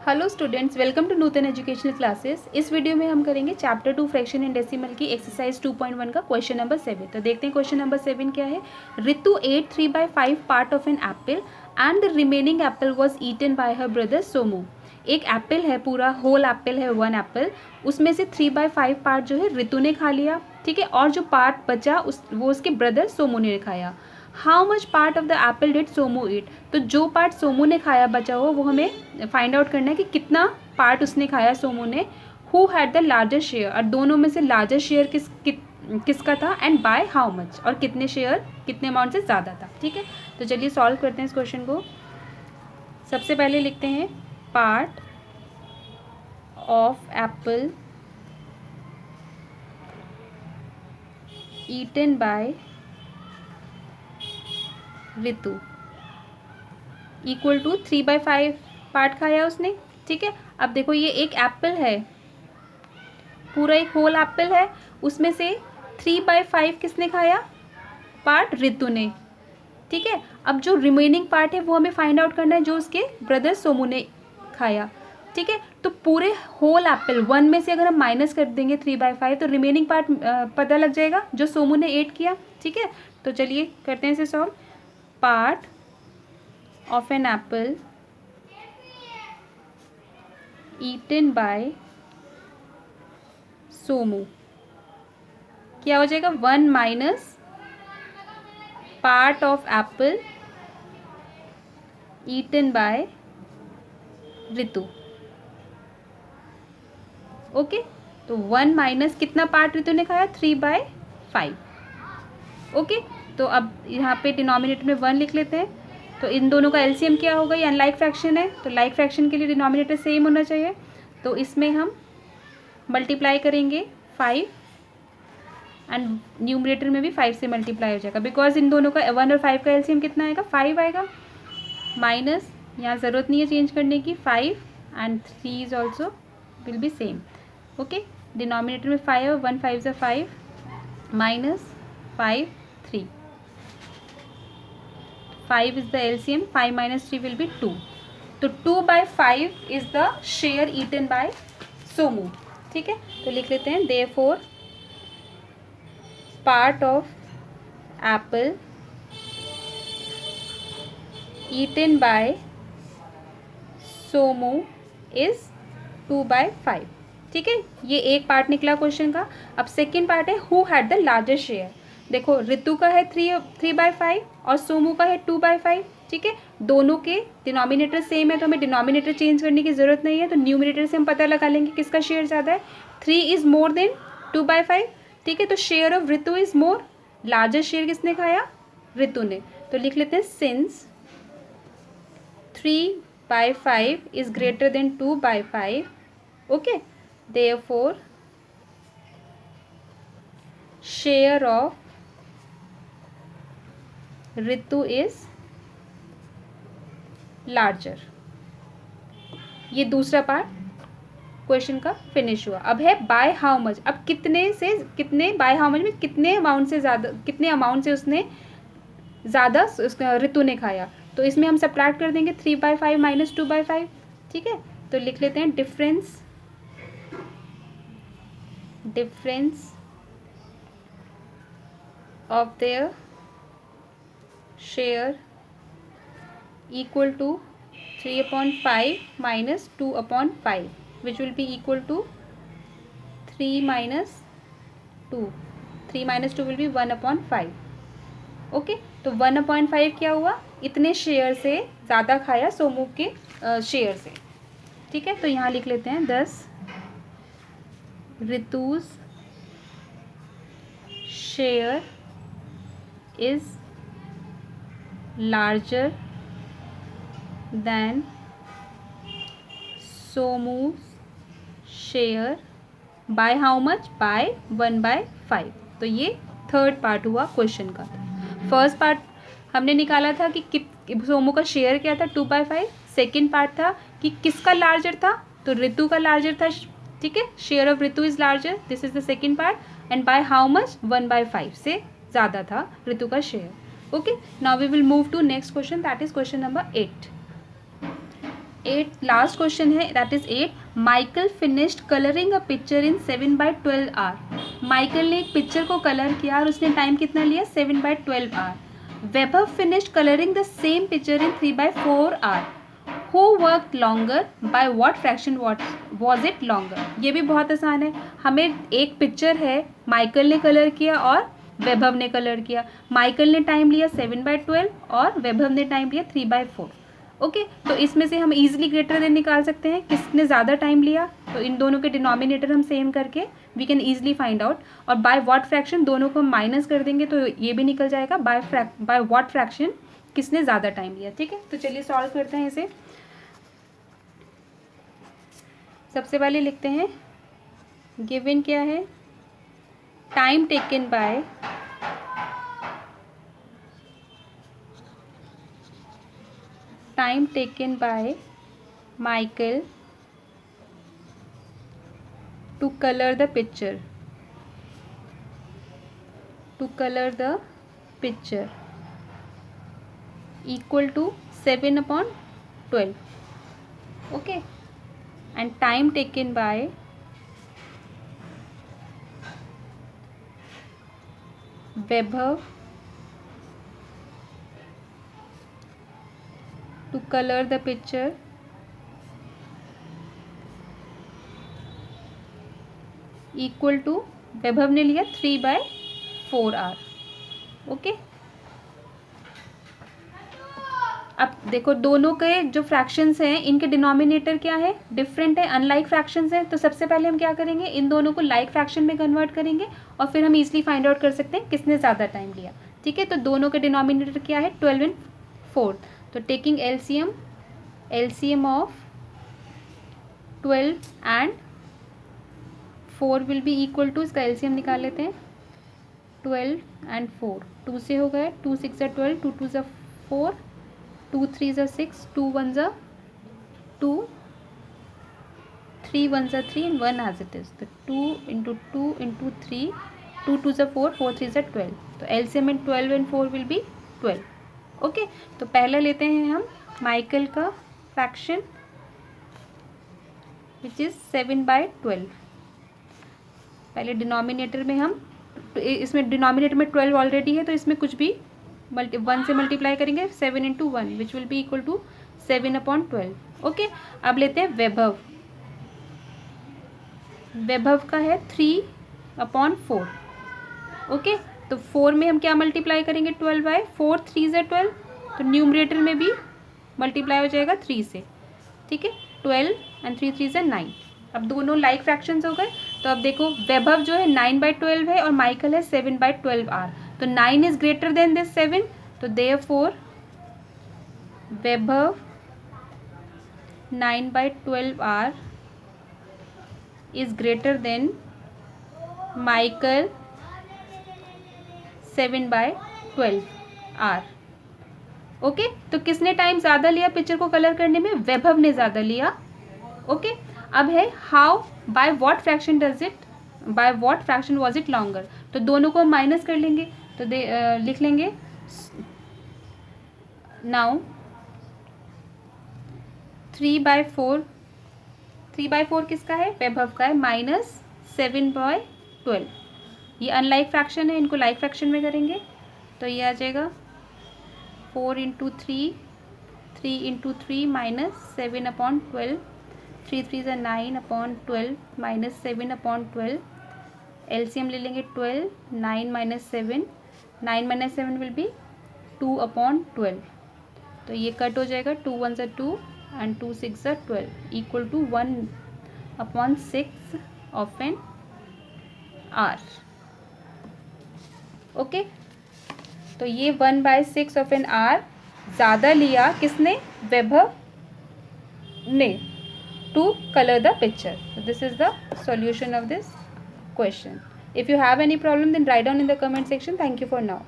Hello students, welcome to Nutan educational classes. इस video में हम करेंगे चैप्टर 2 फ्रैक्शन एंड डेसिमल की एक्सरसाइज 2.1 का क्वेश्चन नंबर 7। तो देखते हैं क्वेश्चन नंबर 7 क्या है। Ritu ate 3/5 part of an apple and the remaining apple was eaten by her brother Somu. एक एप्पल है, पूरा होल एप्पल है, वन एप्पल, उसमें से 3/5 पार्ट जो है रितु ने खा लिया, ठीक है, और जो पार्ट बचा वो उसके ब्रदर सोमू ने खाया। How much part of the apple did Somu eat. तो जो पार्ट सोमू ने खाया बचा हो वो हमें फाइंड आउट करना है कि कितना पार्ट उसने खाया सोमू ने। Who had the largest share, और दोनों में से लार्जेस्ट शेयर किसका था, एंड बाय हाउ मच, और कितने शेयर कितने अमाउंट से ज़्यादा था। ठीक है, तो चलिए सॉल्व करते हैं इस क्वेश्चन को। सबसे पहले लिखते हैं part of apple eaten by Ritu equal to 3/5 part खाया उसने। ठीक है, अब देखो ये एक एप्पल है, पूरा एक होल एप्पल है, उसमें से 3/5 किसने खाया, पार्ट रितु ने। ठीक है, अब जो रिमेनिंग पार्ट है वो हमें फाइंड आउट करना है, जो उसके ब्रदर सोमू ने खाया। ठीक है, तो पूरे होल एप्पल वन में से अगर हम माइनस कर देंगे 3/5 तो रिमेनिंग पार्ट पता लग जाएगा जो सोमू ने 8 किया। ठीक है, तो चलिए करते हैं इसे solve. Part of an apple eaten by Somu क्या हो जाएगा, 1 minus part of apple eaten by Ritu. Okay, तो 1 माइनस कितना पार्ट रितु ने खाया, 3/5। ओके, तो अब यहाँ पे डिनोमिनेटर में 1 लिख लेते हैं। तो इन दोनों का एलसीएम क्या होगा, ये अनलाइक फ्रैक्शन है, तो लाइक फ्रैक्शन के लिए डिनोमिनेटर सेम होना चाहिए। तो इसमें हम मल्टीप्लाई करेंगे 5 एंड न्यूमरेटर में भी 5 से मल्टीप्लाई हो जाएगा, बिकॉज इन दोनों का 1 और 5 का एलसीएम कितना आएगा, 5 आएगा। माइनस, यहाँ ज़रूरत नहीं है चेंज करने की, 5 and 3 is also will be same. Okay, denominator में 5 है, 1 5 = 5 minus 5 3, 5 is the LCM, 5 minus 3 will be 2. तो 2/5 is the share eaten by Somu. ठीक है, तो लिख लेते हैं therefore part of apple eaten by Somu is 2/5। ठीक है, ये एक पार्ट निकला क्वेश्चन का। अब सेकेंड पार्ट है who had the largest share. देखो रितु का है 3/5 और सोमू का है 2/5। ठीक है, दोनों के डिनोमिनेटर सेम है तो हमें डिनोमिनेटर चेंज करने की ज़रूरत नहीं है, तो न्यूमरेटर से हम पता लगा लेंगे किसका शेयर ज़्यादा है। 3 इज़ मोर देन 2/5। ठीक है, तो share of Ritu is more, largest share किसने खाया, रितु ने। तो लिख लेते हैं since 3/5 is greater than 2/5, okay, therefore share of Ritu is larger. ये दूसरा पार्ट क्वेश्चन का फिनिश हुआ। अब है बाय हाउ मच। अब कितने से कितने, बाय हाउ मच में कितने अमाउंट से ज़्यादा, कितने अमाउंट से उसने ज़्यादा रितु ने खाया। तो इसमें हम सब्ट्रैक्ट कर देंगे 3/5 माइनस 2/5। ठीक है, तो लिख लेते हैं difference of their share equal to 3/5 minus 2/5, which will be equal to 3 minus 2. 3 minus 2 will be 1/5. Okay, तो 1/5 क्या हुआ, इतने शेयर से ज़्यादा खाया सोमू के शेयर से। ठीक है, तो यहाँ लिख लेते हैं 10 Ritu's share is larger than Somu's share by how much, by 1/5। तो ये थर्ड पार्ट हुआ क्वेश्चन का। फर्स्ट पार्ट हमने निकाला था कि सोमू का शेयर क्या था, 2/5। सेकेंड पार्ट था कि किसका लार्जर था, तो रितु का लार्जर था। ठीक है, share of Ritu is larger, this is the second part, and by how much, 1/5 से ज़्यादा था रितु का share. Okay, now we will move to next question, that is question number 8। 8 last question है, that is 8. Michael finished colouring a picture in 7/12 hour. Michael ने एक picture को colour किया और उसने टाइम कितना लिया? 7/12 hour. Vaibhav finished colouring the same picture in 3/4 hour. Who worked longer, by what fraction was it longer. ये भी बहुत आसान है. हमें एक पिक्चर है, माइकल ने कलर किया और वैभव ने कलर किया. माइकल ने टाइम लिया 7/12 और वैभव ने टाइम लिया 3/4. ओके, तो इसमें से हम इजीली ग्रेटर देन निकाल सकते हैं किसने ज़्यादा टाइम लिया. तो इन दोनों के डिनोमिनेटर हम सेम करके we can easily find out. और बाय व्हाट फ्रैक्शन दोनों को हम माइनस कर देंगे तो ये भी निकल जाएगा बाय व्हाट फ्रैक्शन किसने ज़्यादा टाइम लिया. ठीक है, तो चलिए सॉल्व करते हैं इसे. सबसे पहले लिखते हैं गिवन क्या है, time taken by Michael to color the picture equal to 7/12. Okay, and time taken by Vaibhav to color the picture equal to, वैभव ने लिया 3/4 आवर. ओके, अब देखो दोनों के जो फ्रैक्शंस हैं इनके डिनोमिनेटर क्या है? डिफरेंट है, अनलाइक फ्रैक्शंस हैं. तो सबसे पहले हम क्या करेंगे, इन दोनों को लाइक फ्रैक्शन में कन्वर्ट करेंगे और फिर हम इजीली फाइंड आउट कर सकते हैं किसने ज़्यादा टाइम लिया. ठीक है, तो दोनों के डिनोमिनेटर क्या है? 12 and 4. तो taking LCM of 12 and 4 will be equal to, इसका LCM निकाल लेते हैं. 12 and 4 2 से हो गए, 2 6 are 12, 2 2 are 4, 2 3 are 6, 2 1 are 2, 3 1 are 3 and 1 as it is. तो 2 into 2 into 3, 2 2 are 4, 4 3 are 12. तो LCM in 12 and 4 will be 12. Okay, तो पहले लेते हैं हम माइकल का फ्रैक्शन विच इज़ 7/12. पहले डिनोमिनेटर में हम, इसमें डिनोमिनेटर में 12 ऑलरेडी है तो इसमें कुछ भी 1 से मल्टीप्लाई करेंगे, 7 into 1 which will be equal to 7/12. Okay, अब लेते हैं वैभव. वैभव का है 3/4. ओके, तो 4 में हम क्या मल्टीप्लाई करेंगे? 12/4, 3 से 12, तो न्यूमरेटर में भी मल्टीप्लाई हो जाएगा 3 से. ठीक है, 12 and 3 3 से 9. अब दोनों लाइक फ्रैक्शंस हो गए. तो अब देखो वैभव जो है 9/12 है और माइकल है 7/12 आर. तो 9 इज ग्रेटर देन दिस 7. तो therefore Vaibhav 9/12 are is greater than Michael 7/12 are. Okay, तो किसने टाइम ज़्यादा लिया पिक्चर को कलर करने में? वैभव ने ज़्यादा लिया. ओके, अब है how, bye what fraction was it longer. तो दोनों को माइनस कर लेंगे तो लिख लेंगे नाउ 3/4 किसका है? वैभव का है, माइनस 7/12. ये अनलाइक फ्रैक्शन है, इनको लाइक फ्रैक्शन में करेंगे तो ये आ जाएगा 4 into 3, 3 into 3 minus 7/12, 3 3 are 9/12 minus 7/12. LCM ले लेंगे 12, 9 minus 7, 9 minus 7 will be 2/12. तो ये कट हो जाएगा, 2 1s are 2 and 2 6 are 12 equal to 1/6 of an hour. Okay, तो ये 1/6 ऑफ एन आवर ज़्यादा लिया किसने? वैभव ने, to colour the picture. This is the solution of this question. If you have any problem then write down in the comment section. Thank you for now.